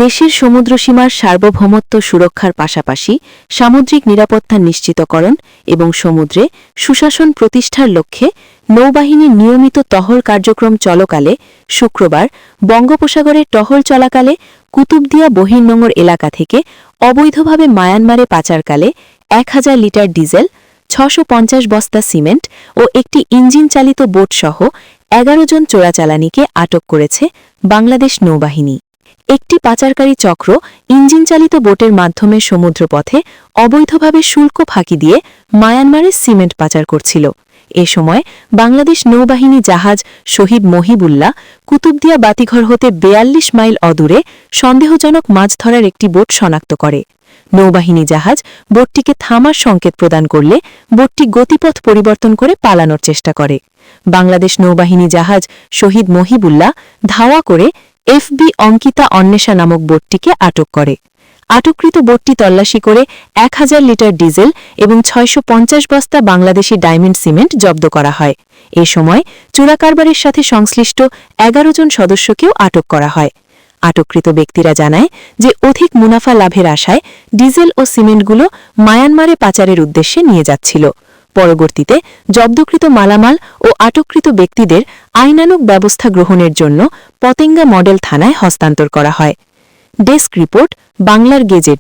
দেশের সমুদ্রসীমার সার্বভৌমত্ব সুরক্ষার পাশাপাশি সামুদ্রিক নিরাপত্তা নিশ্চিতকরণ এবং সমুদ্রে সুশাসন প্রতিষ্ঠার লক্ষ্যে নৌবাহিনীর নিয়মিত টহল কার্যক্রম চলকালে শুক্রবার বঙ্গোপসাগরে টহল চলাকালে কুতুবদিয়া বহির্নোঙর এলাকা থেকে অবৈধভাবে মায়ানমারে পাচারকালে 1000 লিটার ডিজেল, 650 বস্তা সিমেন্ট ও একটি ইঞ্জিন চালিত বোটসহ 11 জন চোরাচালানিকে আটক করেছে বাংলাদেশ নৌবাহিনী। একটি পাচারকারী চক্র ইঞ্জিন চালিত বোটের মাধ্যমে সমুদ্রপথে অবৈধভাবে শুল্ক ফাঁকি দিয়ে মায়ানমারে সিমেন্ট পাচার করছিল। এ সময় বাংলাদেশ নৌবাহিনী জাহাজ শহীদ মহিবুল্লাহ কুতুবদিয়া বাতিঘর হতে 42 মাইল অদূরে সন্দেহজনক মাছ ধরার একটি বোট শনাক্ত করে। নৌবাহিনী জাহাজ বোটটিকে থামার সংকেত প্রদান করলে বোটটি গতিপথ পরিবর্তন করে পালানোর চেষ্টা করে। বাংলাদেশ নৌবাহিনী জাহাজ শহীদ মহিবুল্লাহ ধাওয়া করে এফবি অঙ্কিতা অন্বেষা নামক বোটটিকে আটক করে। আটককৃত বোটটি তল্লাশি করে 1000 লিটার ডিজেল এবং 650 বস্তা বাংলাদেশি ডায়মন্ড সিমেন্ট জব্দ করা হয়। এ সময় চোরাকারবারের সাথে সংশ্লিষ্ট 11 জন সদস্যকেও আটক করা হয়। আটককৃত ব্যক্তিরা জানায় যে অধিক মুনাফা লাভের আশায় ডিজেল ও সিমেন্টগুলো মায়ানমারে পাচারের উদ্দেশ্যে নিয়ে যাচ্ছিল। পরবর্তীতে জব্দকৃত মালামাল ও আটককৃত ব্যক্তিদের আইনানুগ ব্যবস্থা গ্রহণের জন্য পতেঙ্গা মডেল থানায় হস্তান্তর করা হয়। ডেস্ক রিপোর্ট, বাংলার গেজেট।